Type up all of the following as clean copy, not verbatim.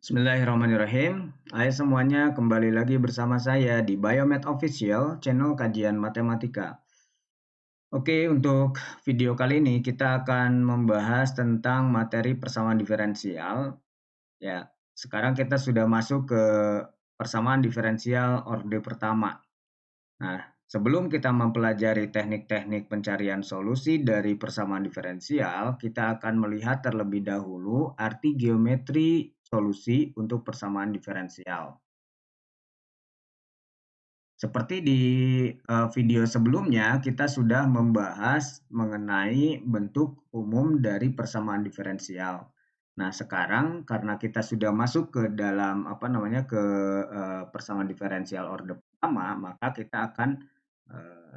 Bismillahirrahmanirrahim. Hai semuanya, kembali lagi bersama saya di Biomed Official, channel kajian matematika. Oke, untuk video kali ini kita akan membahas tentang materi persamaan diferensial. Ya, sekarang kita sudah masuk ke persamaan diferensial orde pertama. Nah, sebelum kita mempelajari teknik-teknik pencarian solusi dari persamaan diferensial, kita akan melihat terlebih dahulu arti geometri solusi untuk persamaan diferensial. Seperti di video sebelumnya, kita sudah membahas mengenai bentuk umum dari persamaan diferensial. Nah, sekarang karena kita sudah masuk ke dalam persamaan diferensial orde pertama, maka kita akan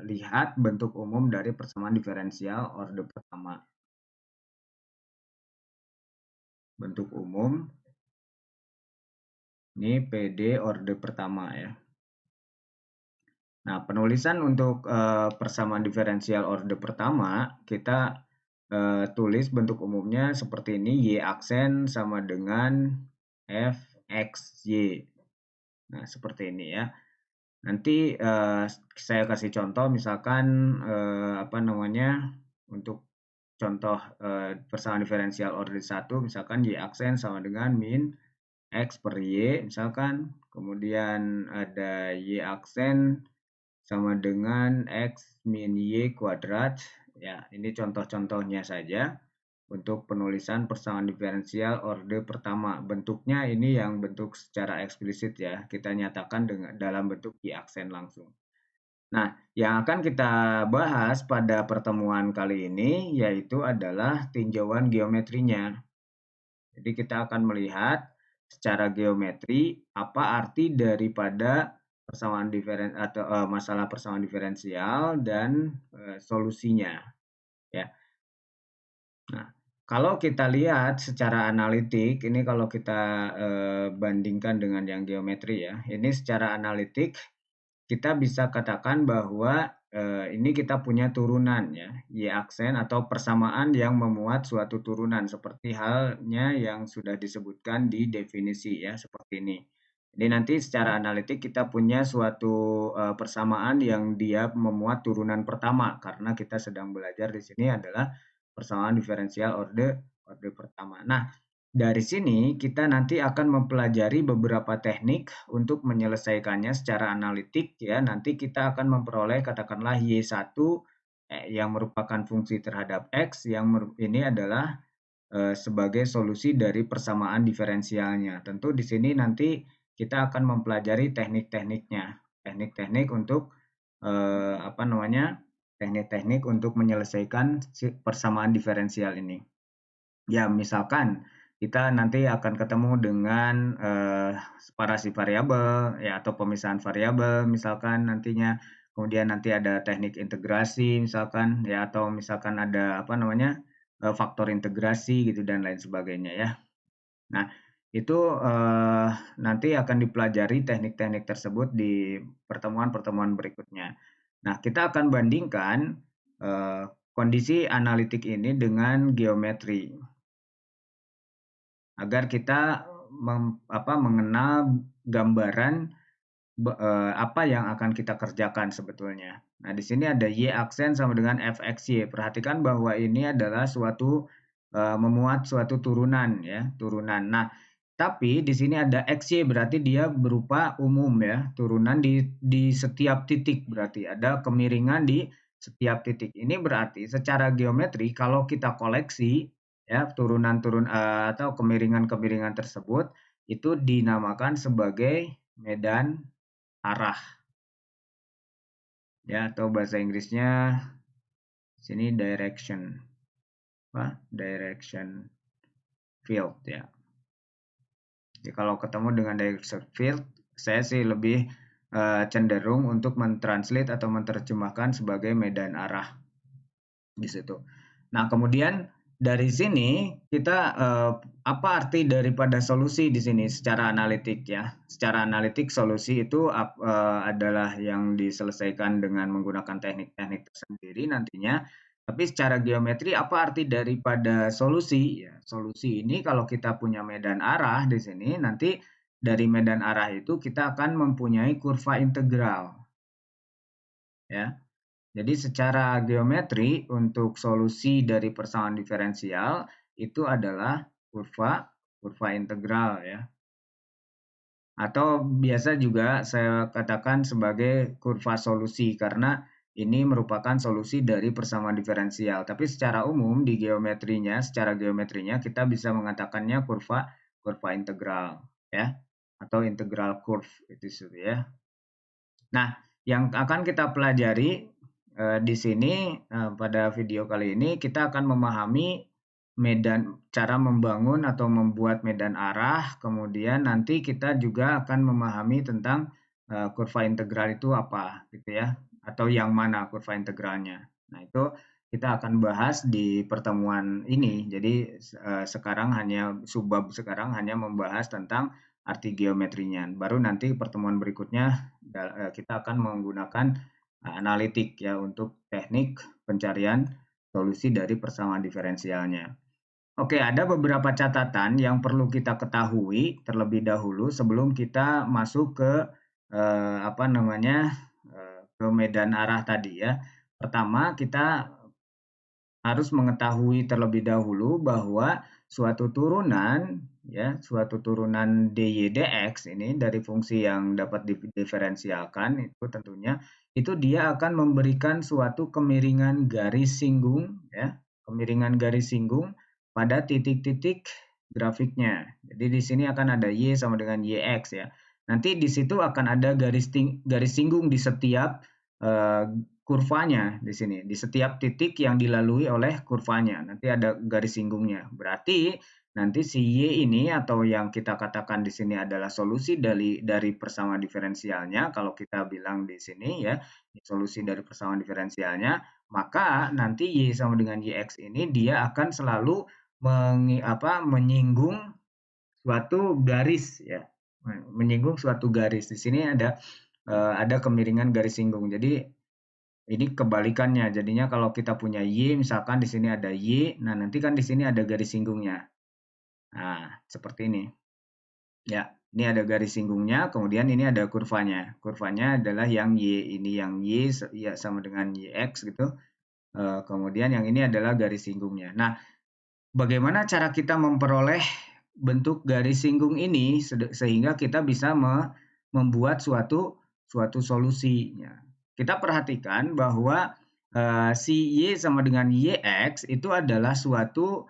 lihat bentuk umum dari persamaan diferensial orde pertama. Bentuk umum ini PD orde pertama ya. Nah, penulisan untuk persamaan diferensial orde pertama, kita tulis bentuk umumnya seperti ini, Y aksen sama dengan FXY. Nah, seperti ini ya. Nanti saya kasih contoh, misalkan untuk contoh persamaan diferensial orde 1, misalkan Y aksen sama dengan min X per Y, misalkan. Kemudian ada Y aksen sama dengan X min Y kuadrat. Ya, ini contoh-contohnya saja untuk penulisan persamaan diferensial orde pertama. Bentuknya ini yang bentuk secara eksplisit ya. Kita nyatakan dalam bentuk Y aksen langsung. Nah, yang akan kita bahas pada pertemuan kali ini yaitu adalah tinjauan geometrinya. Jadi kita akan melihat secara geometri apa arti daripada masalah persamaan diferensial dan solusinya ya. Nah, kalau kita lihat secara analitik, ini kalau kita bandingkan dengan yang geometri ya, ini secara analitik kita bisa katakan bahwa ini kita punya turunan ya, Y aksen atau persamaan yang memuat suatu turunan seperti halnya yang sudah disebutkan di definisi ya, seperti ini. Jadi nanti secara analitik kita punya suatu persamaan yang dia memuat turunan pertama karena kita sedang belajar di sini adalah persamaan diferensial orde pertama. Nah, dari sini kita nanti akan mempelajari beberapa teknik untuk menyelesaikannya secara analitik ya. Nanti kita akan memperoleh katakanlah Y1 yang merupakan fungsi terhadap X yang ini adalah sebagai solusi dari persamaan diferensialnya. Tentu di sini nanti kita akan mempelajari teknik-tekniknya. Teknik-teknik untuk teknik-teknik untuk menyelesaikan persamaan diferensial ini. Ya, misalkan kita nanti akan ketemu dengan separasi variabel ya atau pemisahan variabel misalkan nantinya. Kemudian nanti ada teknik integrasi misalkan ya atau misalkan ada faktor integrasi gitu dan lain sebagainya ya. Nah, itu nanti akan dipelajari teknik-teknik tersebut di pertemuan-pertemuan berikutnya. Nah, kita akan bandingkan kondisi analitik ini dengan geometri agar kita mengenal gambaran apa yang akan kita kerjakan sebetulnya. Nah, di sini ada Y aksen sama dengan FXY. Perhatikan bahwa ini adalah suatu memuat suatu turunan ya, turunan. Nah, tapi di sini ada XY berarti dia berupa umum ya, turunan di setiap titik berarti ada kemiringan di setiap titik. Ini berarti secara geometri kalau kita koleksi ya atau kemiringan-kemiringan tersebut itu dinamakan sebagai medan arah ya atau bahasa Inggrisnya sini direction field ya. Jadi kalau ketemu dengan direction field saya sih lebih cenderung untuk mentranslate atau menerjemahkan sebagai medan arah di situ. Nah, kemudian dari sini kita apa arti daripada solusi di sini secara analitik ya. Secara analitik solusi itu adalah yang diselesaikan dengan menggunakan teknik-teknik tersendiri nantinya. Tapi secara geometri apa arti daripada solusi? Ya, solusi ini kalau kita punya medan arah di sini, nanti dari medan arah itu kita akan mempunyai kurva integral. Ya. Jadi secara geometri untuk solusi dari persamaan diferensial itu adalah kurva integral ya. Atau biasa juga saya katakan sebagai kurva solusi karena ini merupakan solusi dari persamaan diferensial. Tapi secara umum di geometrinya, secara geometrinya kita bisa mengatakannya kurva integral ya atau integral curve itu ya. Nah, yang akan kita pelajari di sini pada video kali ini kita akan memahami cara membangun atau membuat medan arah, kemudian nanti kita juga akan memahami tentang kurva integral itu apa gitu ya, atau yang mana kurva integralnya. Nah, itu kita akan bahas di pertemuan ini. Jadi sekarang sekarang hanya membahas tentang arti geometrinya. Baru nanti pertemuan berikutnya kita akan menggunakan analitik ya untuk teknik pencarian solusi dari persamaan diferensialnya. Oke, ada beberapa catatan yang perlu kita ketahui terlebih dahulu sebelum kita masuk ke ke medan arah tadi ya. Pertama, kita harus mengetahui terlebih dahulu bahwa suatu turunan suatu turunan dy dx ini dari fungsi yang dapat diferensialkan itu tentunya itu dia akan memberikan suatu kemiringan garis singgung ya, kemiringan garis singgung pada titik-titik grafiknya. Jadi di sini akan ada y sama dengan yx ya. Nanti di situ akan ada garis singgung di setiap kurvanya di sini, di setiap titik yang dilalui oleh kurvanya, nanti ada garis singgungnya. Berarti nanti si Y ini atau yang kita katakan di sini adalah solusi dari persamaan diferensialnya, kalau kita bilang di sini ya, solusi dari persamaan diferensialnya, maka nanti Y sama dengan YX ini dia akan selalu menyinggung suatu garis ya. Menyinggung suatu garis. Di sini ada kemiringan garis singgung. Jadi ini kebalikannya. Jadinya kalau kita punya Y, misalkan di sini ada Y, nah nanti kan di sini ada garis singgungnya. Nah, seperti ini. Ya, ini ada garis singgungnya, kemudian ini ada kurvanya. Kurvanya adalah yang Y, ini yang Y ya sama dengan YX gitu. Kemudian yang ini adalah garis singgungnya. Nah, bagaimana cara kita memperoleh bentuk garis singgung ini sehingga kita bisa membuat suatu solusinya. Kita perhatikan bahwa si Y sama dengan YX itu adalah suatu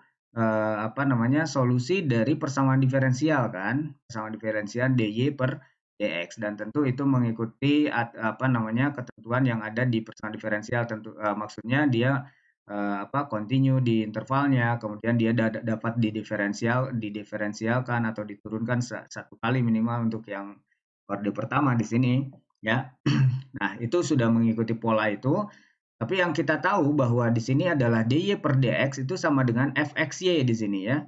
solusi dari persamaan diferensial kan, persamaan diferensial dy per dx, dan tentu itu mengikuti ketentuan yang ada di persamaan diferensial. Tentu maksudnya dia continue di intervalnya, kemudian dia dapat didiferensialkan atau diturunkan satu kali minimal untuk yang orde pertama di sini ya. Nah, itu sudah mengikuti pola itu. Tapi yang kita tahu bahwa di sini adalah dy per dx itu sama dengan fxy di sini ya.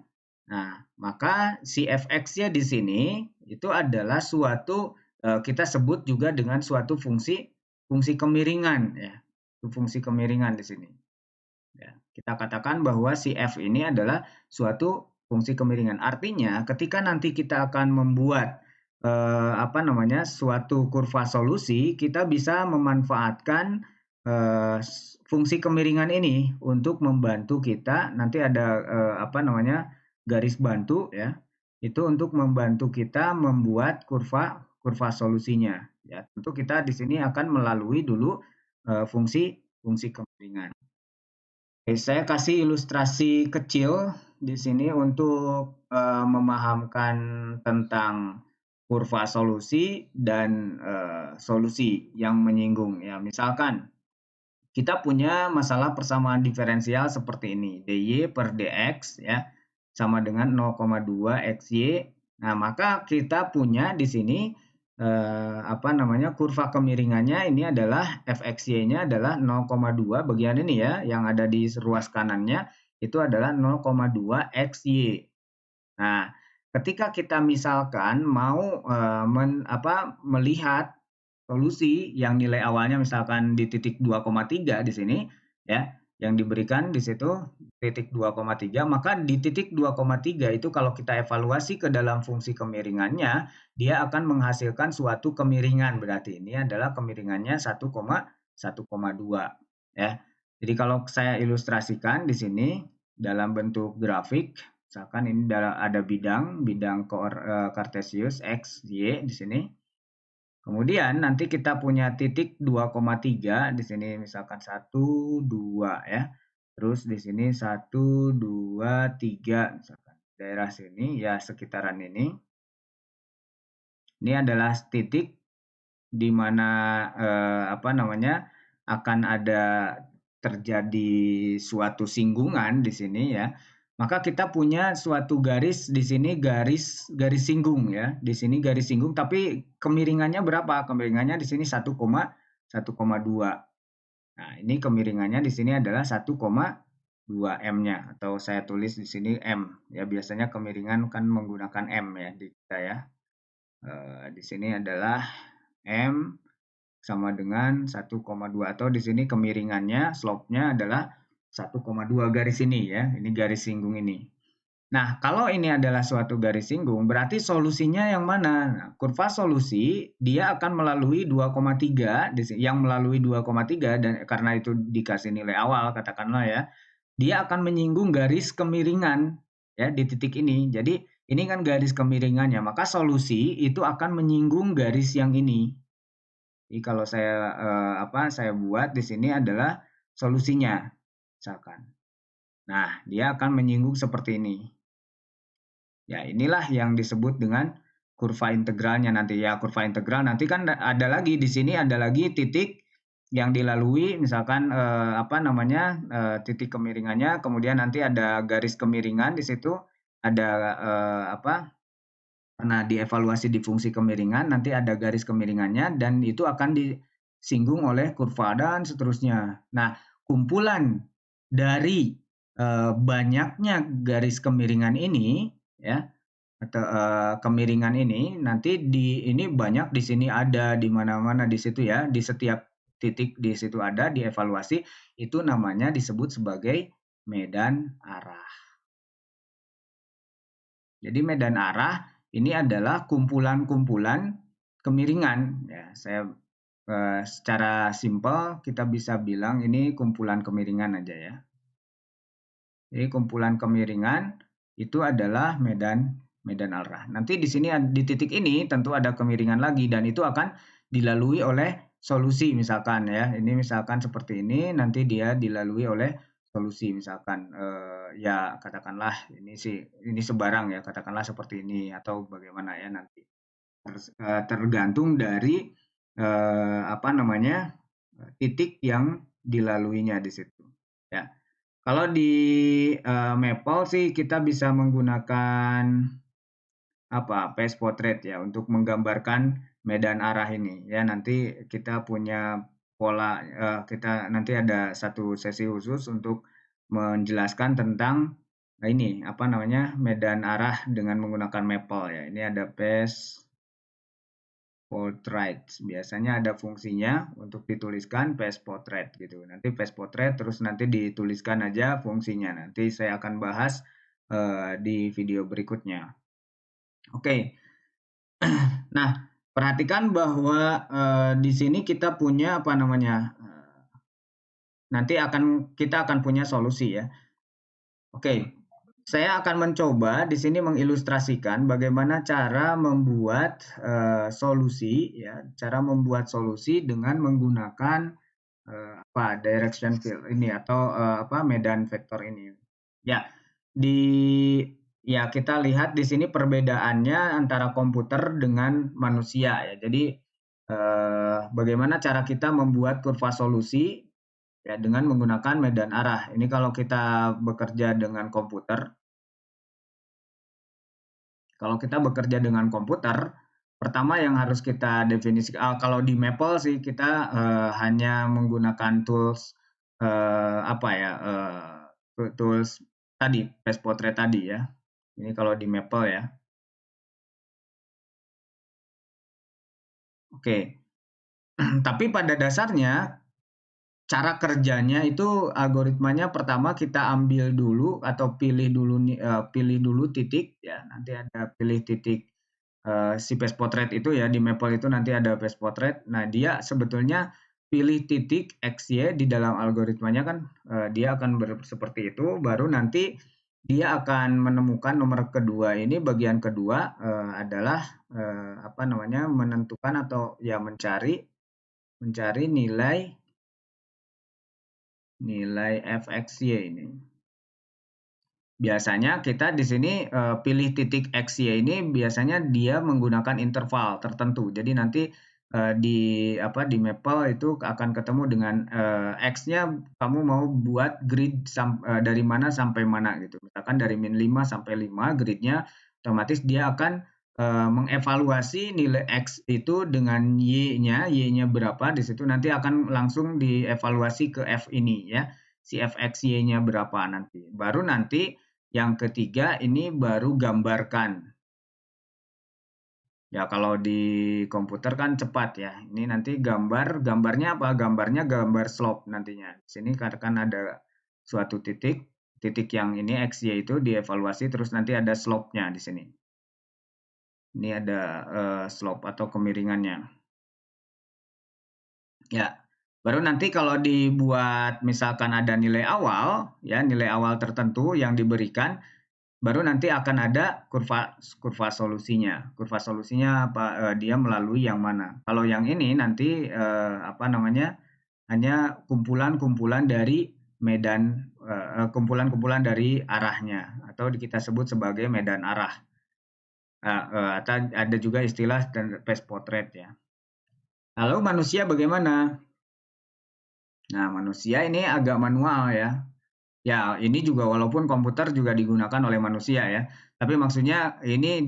Nah, maka si fx-nya di sini itu adalah suatu kita sebut juga dengan suatu fungsi kemiringan ya. Fungsi kemiringan di sini. Ya, kita katakan bahwa si f ini adalah suatu fungsi kemiringan. Artinya, ketika nanti kita akan membuat suatu kurva solusi, kita bisa memanfaatkan fungsi kemiringan ini untuk membantu kita. Nanti ada garis bantu ya, itu untuk membantu kita membuat kurva solusinya. Ya, tentu kita di sini akan melalui dulu fungsi kemiringan. Oke, saya kasih ilustrasi kecil di sini untuk memahamkan tentang kurva solusi dan solusi yang menyinggung ya. Misalkan kita punya masalah persamaan diferensial seperti ini, dy per dx ya sama dengan 0,2 xy. Nah, maka kita punya di sini kurva kemiringannya ini adalah fxy-nya adalah 0,2 bagian ini ya, yang ada di ruas kanannya itu adalah 0,2 xy. Nah, ketika kita misalkan mau melihat solusi yang nilai awalnya misalkan di titik 2,3 di sini ya. yang diberikan di situ titik 2,3, maka di titik 2,3 itu kalau kita evaluasi ke dalam fungsi kemiringannya, dia akan menghasilkan suatu kemiringan, berarti ini adalah kemiringannya 1,2 ya. Jadi kalau saya ilustrasikan di sini dalam bentuk grafik, misalkan ini ada bidang Cartesius X, Y di sini. Kemudian nanti kita punya titik 2,3 di sini misalkan 1, 2 ya. Terus di sini 1, 2, 3 misalkan. Daerah sini ya sekitaran ini. Ini adalah titik di mana akan ada terjadi suatu singgungan di sini ya. Maka kita punya suatu garis di sini garis singgung ya. Di sini garis singgung tapi kemiringannya berapa? Kemiringannya di sini 1,2. Nah, ini kemiringannya di sini adalah 1,2 M-nya atau saya tulis di sini M ya. Biasanya kemiringan kan menggunakan M ya di kita ya. Di sini adalah M sama dengan 1,2 atau di sini kemiringannya slope-nya adalah 1,2 garis ini ya. Ini garis singgung ini. Nah, kalau ini adalah suatu garis singgung, berarti solusinya yang mana? Nah, kurva solusi dia akan melalui 2,3 yang melalui 2,3 dan karena itu dikasih nilai awal katakanlah ya. Dia akan menyinggung garis kemiringan ya di titik ini. Jadi ini kan garis kemiringannya, maka solusi itu akan menyinggung garis yang ini. Jadi kalau saya buat di sini adalah solusinya, misalkan. Nah, dia akan menyinggung seperti ini. Ya, inilah yang disebut dengan kurva integralnya nanti ya. Kurva integral nanti kan ada lagi di sini ada lagi titik yang dilalui misalkan titik kemiringannya, kemudian nanti ada garis kemiringan di situ, ada karena dievaluasi di fungsi kemiringan, nanti ada garis kemiringannya dan itu akan disinggung oleh kurva dan seterusnya. Nah, kumpulan dari banyaknya garis kemiringan ini ya atau kemiringan ini nanti ini banyak di sini ada di mana-mana di situ ya, di setiap titik di situ ada dievaluasi, itu namanya disebut sebagai medan arah. Jadi medan arah ini adalah kumpulan-kumpulan kemiringan ya. Secara simpel kita bisa bilang ini kumpulan kemiringan aja ya. Jadi kumpulan kemiringan itu adalah medan arah. Nanti di sini di titik ini tentu ada kemiringan lagi dan itu akan dilalui oleh solusi misalkan ya. Ini misalkan seperti ini, nanti dia dilalui oleh solusi misalkan ya katakanlah ini sebarang ya, katakanlah seperti ini atau bagaimana ya nanti. Tergantung dari titik yang dilaluinya di situ ya. Kalau di Maple sih kita bisa menggunakan phase portrait ya untuk menggambarkan medan arah ini ya. Nanti kita punya pola kita nanti ada satu sesi khusus untuk menjelaskan tentang ini medan arah dengan menggunakan Maple ya. Ini ada phase portrait. Biasanya ada fungsinya untuk dituliskan phase portrait gitu. Nanti phase portrait terus nanti dituliskan aja fungsinya. Nanti saya akan bahas di video berikutnya. Oke. Nah, perhatikan bahwa di sini kita punya nanti kita akan punya solusi ya. Oke. Saya akan mencoba di sini mengilustrasikan bagaimana cara membuat solusi ya, cara membuat solusi dengan menggunakan direction field ini atau medan vektor ini. Ya, kita lihat di sini perbedaannya antara komputer dengan manusia ya. Jadi bagaimana cara kita membuat kurva solusi ya dengan menggunakan medan arah. Ini kalau kita bekerja dengan komputer. Kalau kita bekerja dengan komputer, pertama yang harus kita definisikan, kalau di Maple sih kita hanya menggunakan tools tools tadi, phase portrait tadi ya. Ini kalau di Maple ya. Oke. Tapi pada dasarnya cara kerjanya itu algoritmanya pertama kita ambil dulu atau pilih dulu titik ya, nanti ada pilih titik si paste portrait itu ya, di Maple itu nanti ada paste portrait. Nah, dia sebetulnya pilih titik XY di dalam algoritmanya kan dia akan seperti itu, baru nanti dia akan menemukan nomor kedua ini, bagian kedua adalah apa namanya, menentukan atau ya mencari nilai fxy ini. Biasanya kita di sini pilih titik XY ini biasanya dia menggunakan interval tertentu. Jadi nanti di Maple itu akan ketemu dengan X-nya kamu mau buat grid dari mana sampai mana gitu. Misalkan dari min 5 sampai 5 gridnya, otomatis dia akan mengevaluasi nilai X itu dengan Y-nya berapa, di situ nanti akan langsung dievaluasi ke F ini ya, si fxy-nya berapa nanti. Baru nanti yang ketiga ini baru gambarkan. Ya kalau di komputer kan cepat ya. Ini nanti gambarnya apa? Gambarnya gambar slope nantinya. Di sini kan ada suatu titik yang ini XY itu dievaluasi, terus nanti ada slope-nya di sini. Ini ada slope atau kemiringannya. Ya, baru nanti kalau dibuat misalkan ada nilai awal, ya nilai awal tertentu yang diberikan, baru nanti akan ada kurva solusinya. Kurva solusinya apa, dia melalui yang mana. Kalau yang ini nanti apa namanya, hanya kumpulan-kumpulan dari medan kumpulan-kumpulan dari arahnya atau kita sebut sebagai medan arah. Atau ada juga istilah paste portrait ya. Lalu manusia bagaimana? Nah, manusia ini agak manual ya. Ya, ini juga walaupun komputer juga digunakan oleh manusia ya, tapi maksudnya ini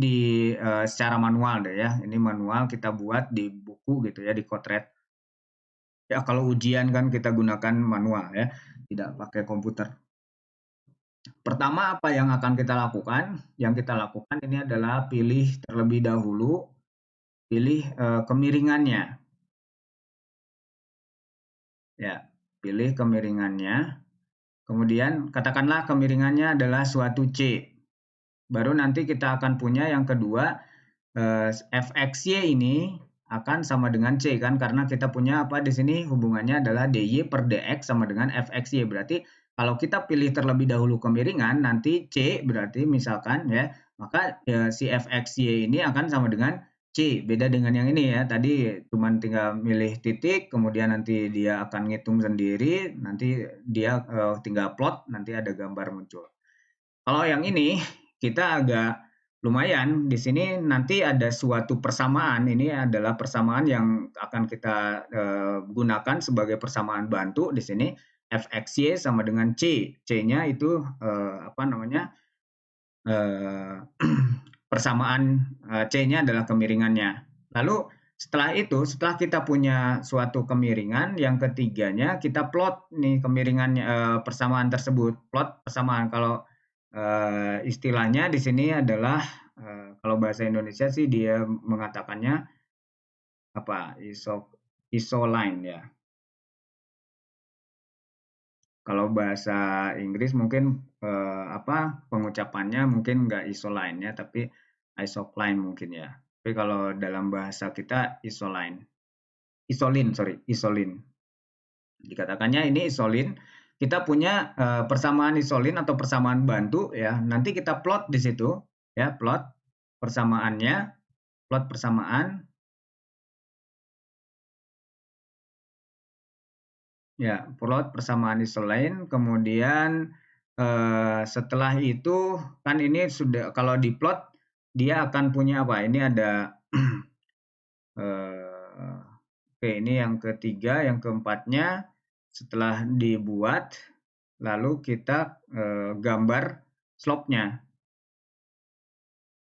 secara manual deh ya. Ini manual kita buat di buku gitu ya, di Code-Red. Ya, kalau ujian kan kita gunakan manual ya, tidak pakai komputer. Pertama apa yang akan kita lakukan? Yang kita lakukan ini adalah pilih terlebih dahulu, pilih kemiringannya. Ya, pilih kemiringannya. Kemudian katakanlah kemiringannya adalah suatu C. Baru nanti kita akan punya yang kedua, fxy ini akan sama dengan C kan, karena kita punya apa di sini hubungannya adalah dy per dx sama dengan fxy. Berarti kalau kita pilih terlebih dahulu kemiringan, nanti C berarti misalkan ya, maka si fxy ini akan sama dengan C. Beda dengan yang ini ya, tadi cuma tinggal milih titik, kemudian nanti dia akan ngitung sendiri, nanti dia tinggal plot, nanti ada gambar muncul. Kalau yang ini kita agak lumayan, di sini nanti ada suatu persamaan, ini adalah persamaan yang akan kita gunakan sebagai persamaan bantu di sini, fxy sama dengan C. C-nya itu apa namanya? Persamaan C-nya adalah kemiringannya. Lalu setelah itu, setelah kita punya suatu kemiringan, yang ketiganya kita plot nih kemiringannya, persamaan tersebut. Plot persamaan. Kalau istilahnya di sini adalah kalau bahasa Indonesia sih dia mengatakannya apa, isoline ya. Kalau bahasa Inggris mungkin apa pengucapannya mungkin nggak isoline ya, tapi isocline mungkin ya. Tapi kalau dalam bahasa kita isoline, isolin. Dikatakannya ini isolin. Kita punya persamaan isolin atau persamaan bantu ya. Nanti kita plot di situ ya, plot persamaannya, plot persamaan. Ya, plot persamaan isolin, kemudian setelah itu kan ini sudah kalau diplot dia akan punya apa? Ini ada oke, ini yang ketiga, yang keempatnya setelah dibuat lalu kita gambar slope-nya,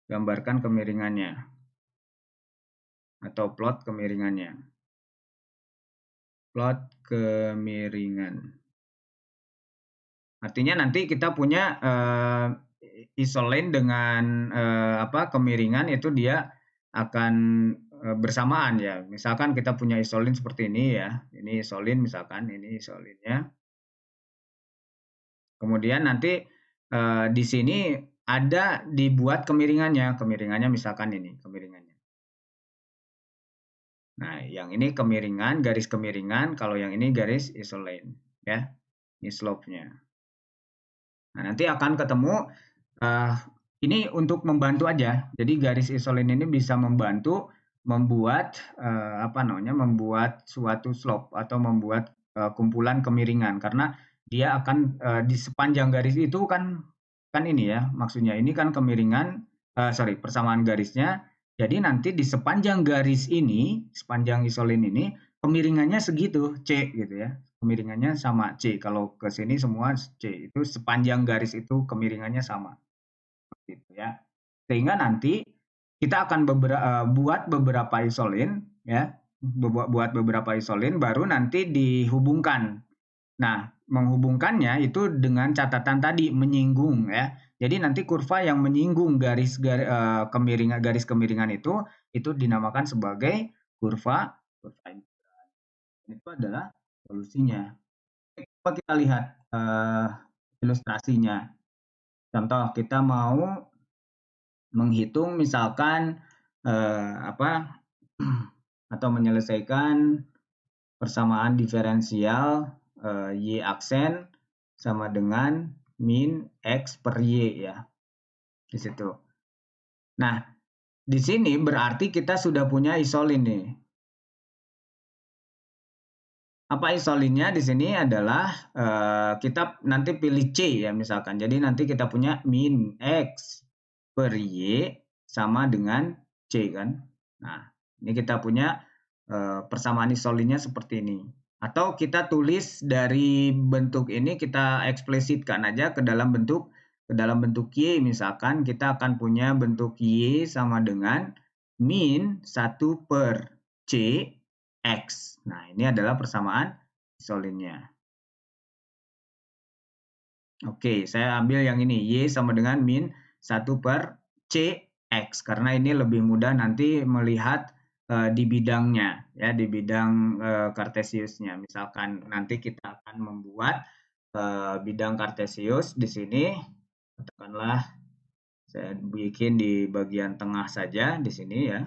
gambarkan kemiringannya atau plot kemiringannya. Plot kemiringan. Artinya nanti kita punya isolin dengan apa kemiringan itu dia akan bersamaan ya. Misalkan kita punya isolin seperti ini ya. Ini isolin misalkan, ini isolinnya. Kemudian nanti di sini ada dibuat kemiringannya. Kemiringannya misalkan ini, kemiringannya. Nah, yang ini kemiringan, garis kemiringan, kalau yang ini garis isolin ya. Ini slope-nya. Nah, nanti akan ketemu ini untuk membantu aja. Jadi garis isolin ini bisa membantu membuat apa namanya? Membuat suatu slope atau membuat kumpulan kemiringan karena dia akan di sepanjang garis itu kan ini ya, maksudnya ini kan kemiringan sorry, persamaan garisnya. Jadi nanti di sepanjang garis ini, sepanjang isolin ini kemiringannya segitu C gitu ya. Kemiringannya sama C. Kalau ke sini semua C. Itu sepanjang garis itu kemiringannya sama gitu ya. Sehingga nanti kita akan buat beberapa isolin ya, buat beberapa isolin baru nanti dihubungkan. Nah, menghubungkannya itu dengan catatan tadi menyinggung ya. Jadi nanti kurva yang menyinggung kemiringan garis kemiringan itu dinamakan sebagai kurva integral. Itu adalah solusinya. Coba kita lihat ilustrasinya. Contoh kita mau menghitung misalkan apa atau menyelesaikan persamaan diferensial y aksen sama dengan min x per y ya di situ. Nah, di sini berarti kita sudah punya isolin nih. Apa isolinnya di sini adalah kita nanti pilih C ya misalkan. Jadi nanti kita punya min x per y sama dengan C kan. Nah, ini kita punya persamaan isolinnya seperti ini. Atau kita tulis dari bentuk ini kita eksplisitkan aja ke dalam bentuk Y misalkan kita akan punya bentuk Y sama dengan min 1 per C X. Nah, ini adalah persamaan isolinnya. Oke, saya ambil yang ini. Y sama dengan min 1 per CX. Karena ini lebih mudah nanti melihat di bidangnya. Ya, di bidang Kartesiusnya. Misalkan nanti kita akan membuat bidang Kartesius di sini. Katakanlah saya bikin di bagian tengah saja di sini ya.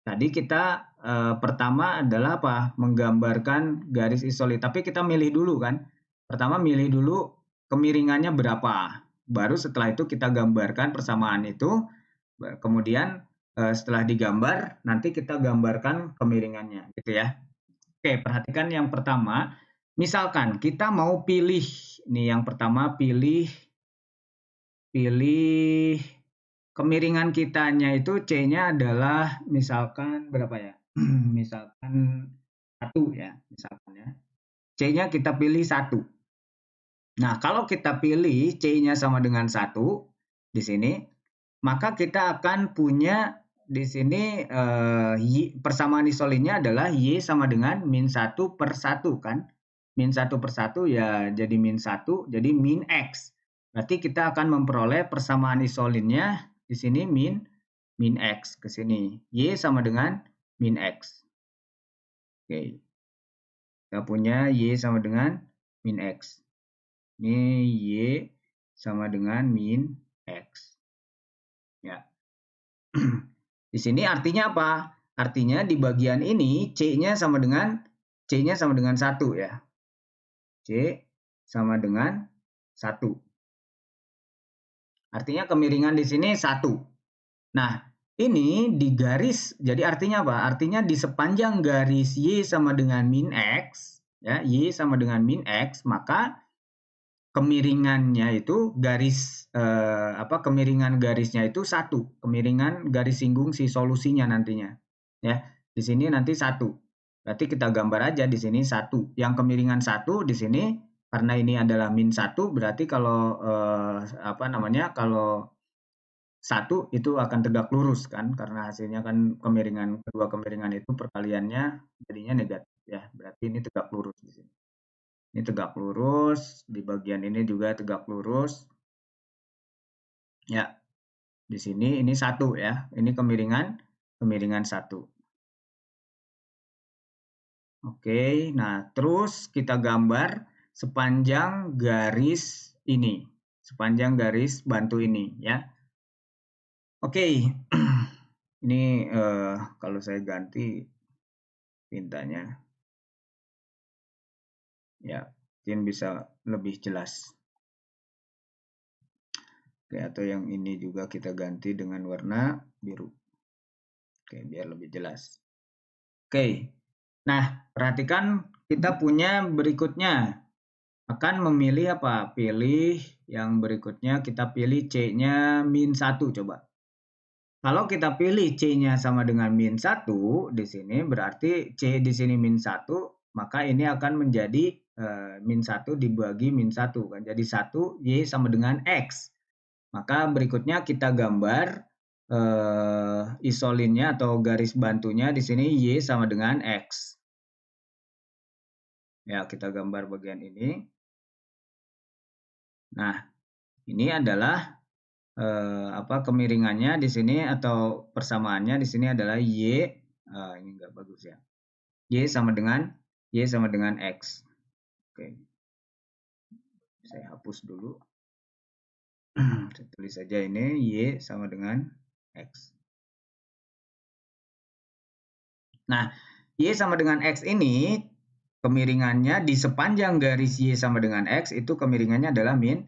Tadi kita pertama adalah apa? Menggambarkan garis isolit. Tapi kita milih dulu kan. Pertama milih dulu kemiringannya berapa. Baru setelah itu kita gambarkan persamaan itu. Kemudian setelah digambar, nanti kita gambarkan kemiringannya. Gitu ya. Oke, perhatikan yang pertama. Misalkan kita mau pilih. Nih yang pertama pilih kemiringan kitanya itu C-nya adalah misalkan berapa ya? Misalkan 1 ya, misalkan ya. C-nya kita pilih 1. Nah, kalau kita pilih C-nya sama dengan 1 di sini, maka kita akan punya di sini persamaan isolinnya adalah Y sama dengan min 1 per 1 kan. Min 1 per 1 ya jadi min 1, jadi min X. Berarti kita akan memperoleh persamaan isolinnya di sini min X ke sini. Y sama dengan min X. Oke. Kita punya Y sama dengan min X. Ini Y sama dengan min X. Ya. Di sini artinya apa? Artinya di bagian ini C-nya sama dengan 1 ya. C sama dengan 1. Artinya kemiringan di sini 1. Nah, ini di garis, jadi artinya apa? Artinya di sepanjang garis Y sama dengan min X, ya, Y sama dengan min X, maka kemiringannya itu kemiringan garisnya itu 1. Kemiringan garis singgung si solusinya nantinya. Ya, di sini nanti 1. Berarti kita gambar aja di sini 1. Yang kemiringan 1 di sini karena ini adalah min 1 berarti kalau kalau 1 itu akan tegak lurus kan karena hasilnya kan kedua kemiringan itu perkaliannya jadinya negatif ya. Berarti ini tegak lurus di sini. Ini tegak lurus, di bagian ini juga tegak lurus. Ya. Di sini ini 1 ya. Ini kemiringan kemiringan 1. Oke, nah terus kita gambar sepanjang garis ini, sepanjang garis bantu ini ya. Oke, ini kalau saya ganti tintanya, ya mungkin bisa lebih jelas. Oke, atau yang ini juga kita ganti dengan warna biru. Oke, biar lebih jelas. Oke, nah perhatikan kita punya berikutnya. Akan memilih apa? Pilih yang berikutnya, kita pilih C-nya -1 coba. Kalau kita pilih C-nya sama dengan -1 di sini, berarti C di sini -1, maka ini akan menjadi -1 dibagi -1 kan. Jadi 1 Y sama dengan X. Maka berikutnya kita gambar isolinnya atau garis bantunya di sini Y sama dengan X. Ya, kita gambar bagian ini. Nah, ini adalah kemiringannya di sini atau persamaannya di sini adalah Y, ini enggak bagus ya. Y sama dengan X. Oke. Saya hapus dulu. Saya tulis saja ini Y sama dengan X. Nah, Y sama dengan X ini kemiringannya di sepanjang garis Y sama dengan X itu kemiringannya adalah -1.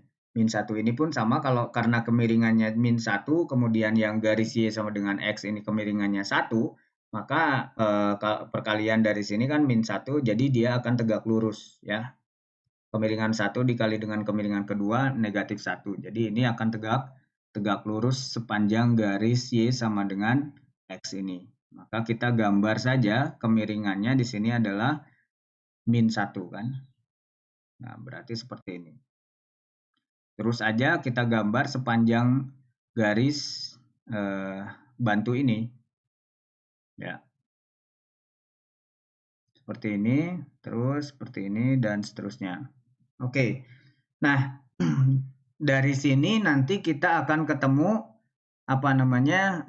Ini pun sama kalau karena kemiringannya -1, kemudian yang garis Y sama dengan X ini kemiringannya 1, maka perkalian dari sini kan -1, jadi dia akan tegak lurus ya. Kemiringan 1 dikali dengan kemiringan kedua -1. Jadi ini akan tegak lurus sepanjang garis Y sama dengan X ini. Maka kita gambar saja kemiringannya di sini adalah -1 kan. Nah, berarti seperti ini. Terus aja kita gambar sepanjang garis bantu ini. Ya. Seperti ini, terus seperti ini, dan seterusnya. Oke. Nah, dari sini nanti kita akan ketemu apa namanya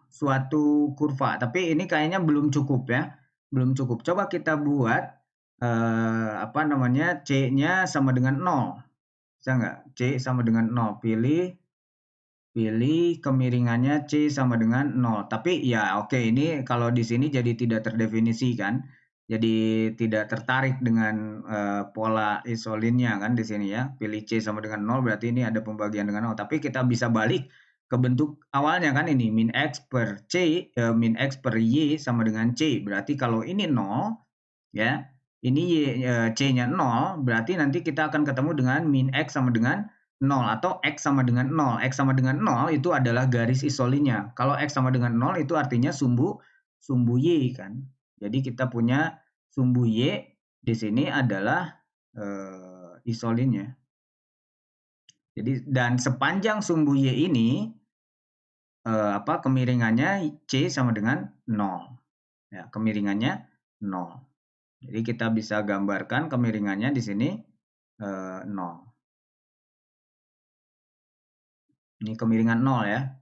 suatu kurva. Tapi ini kayaknya belum cukup ya, belum cukup. Coba kita buat apa namanya C-nya sama dengan 0. Bisa nggak? C sama dengan 0. Pilih kemiringannya C sama dengan 0. Tapi ya oke, ini kalau di sini jadi tidak terdefinisi kan. Jadi tidak tertarik dengan pola isolinnya kan di sini ya. Pilih C sama dengan 0 berarti ini ada pembagian dengan 0. Tapi kita bisa balik ke bentuk awalnya kan ini min X per C, min X per Y sama dengan C. Berarti kalau ini 0 ya, ini C-nya 0, berarti nanti kita akan ketemu dengan min X sama dengan 0 atau X sama dengan 0. X sama dengan 0 itu adalah garis isolinnya. Kalau X sama dengan 0 itu artinya sumbu Y kan. Jadi kita punya sumbu Y di sini adalah isolinnya. Jadi dan sepanjang sumbu Y ini kemiringannya C sama dengan 0. Ya, kemiringannya 0. Jadi kita bisa gambarkan kemiringannya di sini 0. Ini kemiringan 0 ya.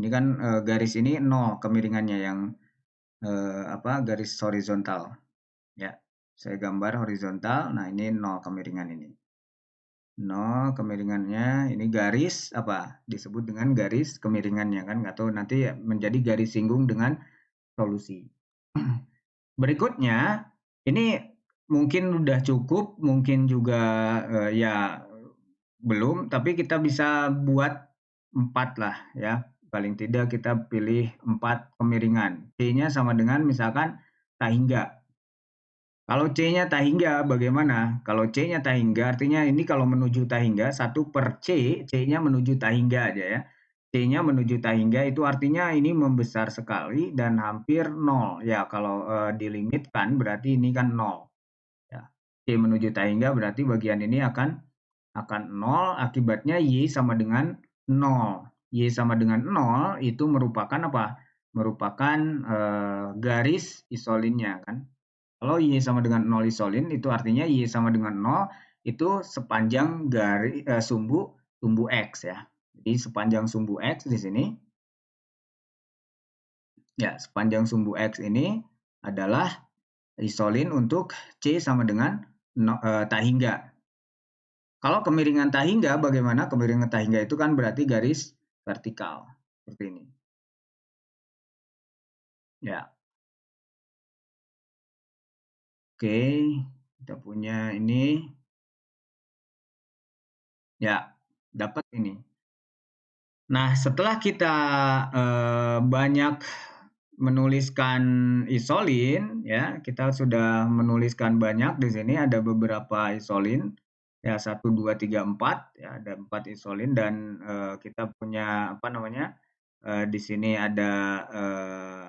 Ini kan garis ini 0 kemiringannya yang garis horizontal. Ya, saya gambar horizontal. Nah, ini 0 kemiringan ini. 0 kemiringannya, ini garis apa? Disebut dengan garis kemiringannya kan, atau nanti menjadi garis singgung dengan solusi. Berikutnya, ini mungkin udah cukup, mungkin juga ya belum, tapi kita bisa buat 4 lah ya. Paling tidak kita pilih 4 kemiringan. C-nya sama dengan misalkan tak hingga. Kalau C-nya tak hingga bagaimana? Kalau C-nya tak hingga artinya ini kalau menuju tak hingga 1 per C, C-nya menuju tak hingga aja ya. C-nya menuju tak hingga itu artinya ini membesar sekali dan hampir 0. Ya, kalau dilimitkan berarti ini kan 0. Ya. C menuju tak hingga berarti bagian ini akan 0, akibatnya Y sama dengan 0. Y sama dengan 0 itu merupakan apa? Merupakan garis isolinnya kan. Kalau Y sama dengan 0 isolin itu artinya Y sama dengan 0 itu sepanjang garis sumbu X ya. Jadi sepanjang sumbu X di sini Ya, sepanjang sumbu X ini adalah isolin untuk C sama dengan tak hingga. Kalau kemiringan tak hingga, bagaimana? Kemiringan tak hingga itu kan berarti garis vertikal seperti ini. Ya, oke, kita punya ini. Ya, dapat ini. Nah, setelah kita banyak menuliskan isolin, ya, kita sudah menuliskan banyak di sini ada beberapa isolin, ya 1, 2, 3, 4, ya ada 4 isolin dan kita punya apa namanya di sini ada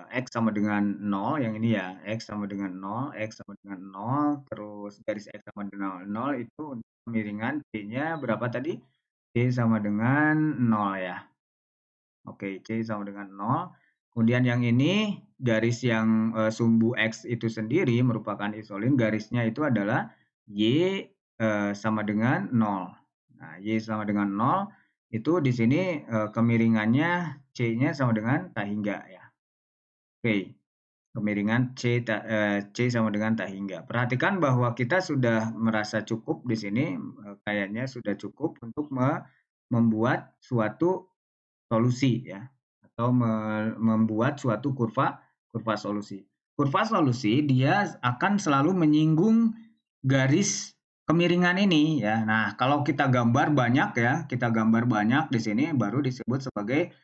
x sama dengan 0, yang ini ya x sama dengan 0, x sama dengan 0, terus garis x sama dengan 0 itu kemiringan c-nya berapa tadi? C sama dengan 0 ya. Oke, C sama dengan 0. Kemudian yang ini garis yang sumbu X itu sendiri merupakan isolin, garisnya itu adalah Y sama dengan 0. Nah, Y sama dengan 0 itu di sini kemiringannya C-nya sama dengan tak hingga ya. Oke, kemiringan C sama dengan tak hingga. Perhatikan bahwa kita sudah merasa cukup di sini, kayaknya sudah cukup untuk membuat suatu solusi ya atau membuat suatu kurva solusi. Kurva solusi dia akan selalu menyinggung garis kemiringan ini ya. Nah, kalau kita gambar banyak ya, kita gambar banyak di sini baru disebut sebagai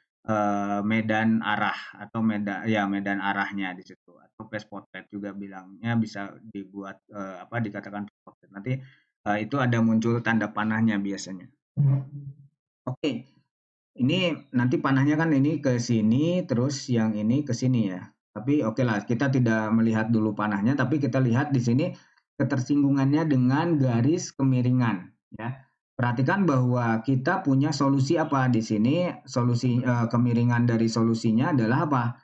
medan arah atau medan arahnya di situ atau phase portrait juga bilangnya bisa dibuat apa dikatakan phase portrait. Nanti itu ada muncul tanda panahnya biasanya. Oke. Ini nanti panahnya kan ini ke sini, terus yang ini ke sini ya. Tapi oke lah, kita tidak melihat dulu panahnya, tapi kita lihat di sini ketersinggungannya dengan garis kemiringan. Ya. Perhatikan bahwa kita punya solusi apa di sini. Solusi kemiringan dari solusinya adalah apa?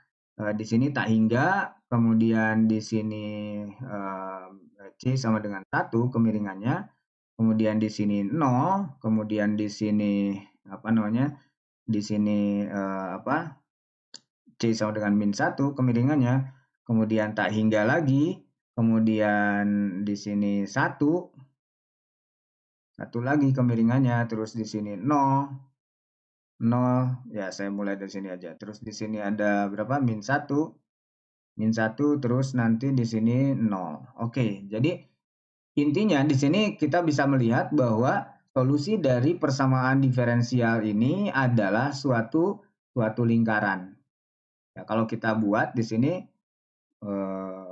Di sini tak hingga, kemudian di sini C sama dengan 1 kemiringannya, kemudian di sini 0, kemudian di sini apa namanya? Di sini apa C sama dengan -1 kemiringannya, kemudian tak hingga lagi, kemudian di sini 1 lagi kemiringannya, terus di sini 0, 0, ya saya mulai dari sini aja. Terus di sini ada berapa? -1, terus nanti di sini 0. Oke, jadi intinya di sini kita bisa melihat bahwa solusi dari persamaan diferensial ini adalah suatu lingkaran. Ya, kalau kita buat di sini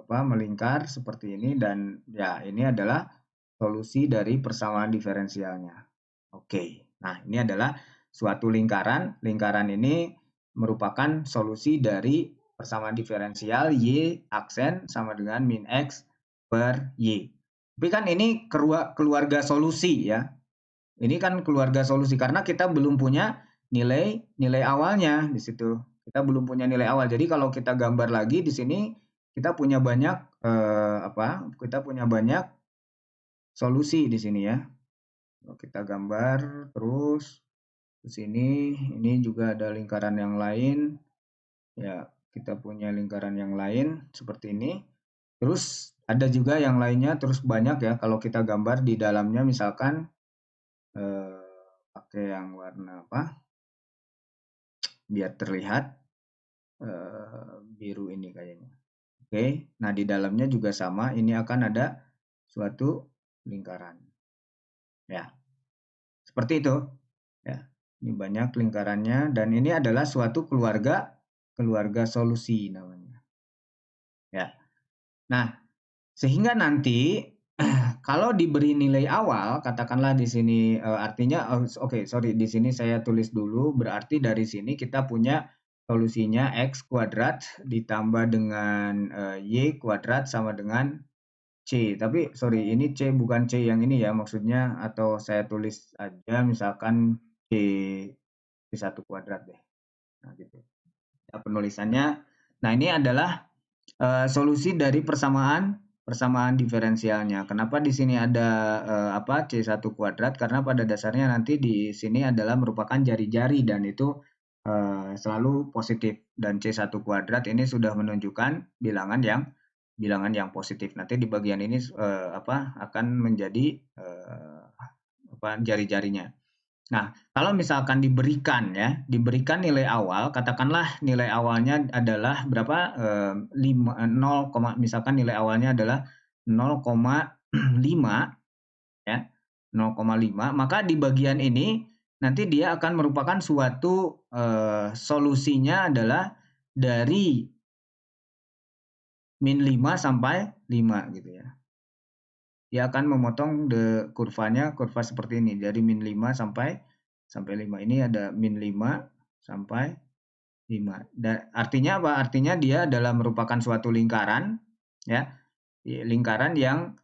melingkar seperti ini dan ya ini adalah solusi dari persamaan diferensialnya. Oke. Nah, ini adalah suatu lingkaran. Lingkaran ini merupakan solusi dari persamaan diferensial Y aksen sama dengan min X per Y. Tapi kan ini keluarga solusi ya. Ini kan keluarga solusi karena kita belum punya nilai awalnya di situ. Kita belum punya nilai awal. Jadi kalau kita gambar lagi di sini kita punya banyak Kita punya banyak solusi di sini ya. Kalau kita gambar terus di sini ini juga ada lingkaran yang lain. Ya, kita punya lingkaran yang lain seperti ini. Terus ada juga yang lainnya terus banyak ya kalau kita gambar di dalamnya misalkan pakai yang warna apa? Biar terlihat biru ini kayaknya. Oke, nah di dalamnya juga sama, ini akan ada suatu lingkaran. Ya, seperti itu. Ya, ini banyak lingkarannya dan ini adalah suatu keluarga solusi namanya. Ya. Nah, sehingga nanti kalau diberi nilai awal, katakanlah di sini artinya di sini saya tulis dulu berarti dari sini kita punya solusinya X kuadrat ditambah dengan Y kuadrat sama dengan C. Tapi sorry, ini C bukan C yang ini ya maksudnya, atau saya tulis aja misalkan C1 kuadrat deh. Nah, gitu. Ya, penulisannya. Nah, ini adalah solusi dari persamaan diferensialnya. Kenapa di sini ada C1 kuadrat? Karena pada dasarnya nanti di sini adalah merupakan jari-jari dan itu selalu positif, dan C1 kuadrat ini sudah menunjukkan bilangan yang positif. Nanti di bagian ini akan menjadi jari-jarinya. Nah, kalau misalkan diberikan nilai awal, katakanlah nilai awalnya adalah berapa? 0, misalkan nilai awalnya adalah 0,5 ya, 0,5, maka di bagian ini nanti dia akan merupakan suatu solusinya adalah dari min 5 sampai 5 gitu ya. Dia akan memotong kurva seperti ini dari min 5 sampai 5. Ini ada min 5 sampai 5. Dan artinya apa? Artinya dia adalah merupakan suatu lingkaran ya. Lingkaran yang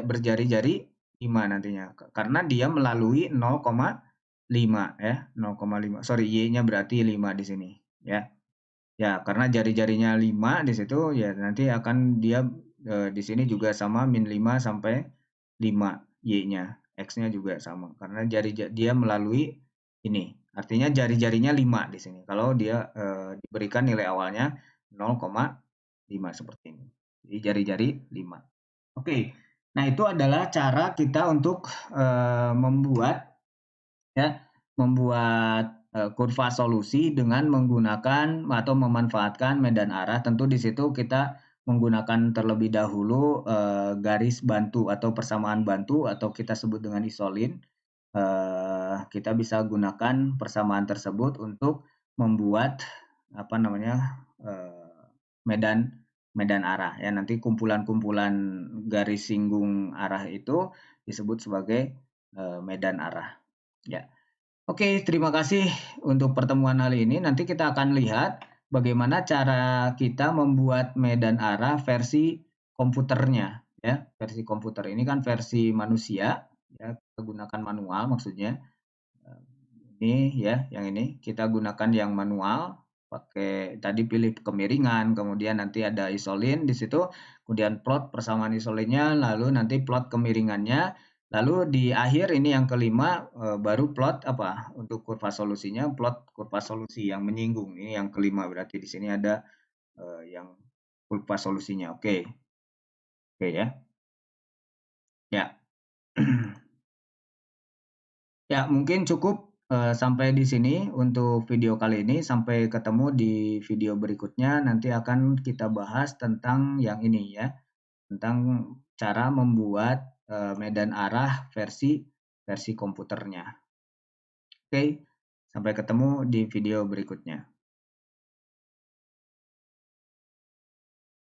berjari-jari 5 nantinya. Karena dia melalui 0,5 ya, 0,5. Sorry, Y-nya berarti 5 di sini ya. Ya, karena jari-jarinya 5 di situ ya, nanti akan dia di sini juga sama min 5 sampai 5 Y-nya. X-nya juga sama karena dia melalui ini. Artinya jari-jarinya 5 di sini. Kalau dia diberikan nilai awalnya 0,5 seperti ini. Jadi jari-jari 5. Oke. Nah, itu adalah cara kita untuk membuat kurva solusi dengan menggunakan atau memanfaatkan medan arah. Tentu di situ kita menggunakan terlebih dahulu garis bantu atau persamaan bantu atau kita sebut dengan isolin. Kita bisa gunakan persamaan tersebut untuk membuat medan arah ya. Nanti kumpulan-kumpulan garis singgung arah itu disebut sebagai medan arah ya. Oke, terima kasih untuk pertemuan kali ini. Nanti kita akan lihat bagaimana cara kita membuat medan arah versi komputernya ya. Versi komputer ini kan versi manusia ya, kita gunakan manual maksudnya. Ini ya, yang ini kita gunakan yang manual, pakai tadi pilih kemiringan, kemudian nanti ada isolin di situ, kemudian plot persamaan isolinnya, lalu nanti plot kemiringannya, lalu di akhir ini yang kelima baru plot untuk kurva solusinya, plot kurva solusi yang menyinggung. Ini yang kelima, berarti di sini ada yang kurva solusinya. Oke. Oke ya. Ya. Ya, mungkin cukup sampai di sini untuk video kali ini. Sampai ketemu di video berikutnya. Nanti akan kita bahas tentang yang ini ya, tentang cara membuat medan arah versi komputernya. Oke, sampai ketemu di video berikutnya.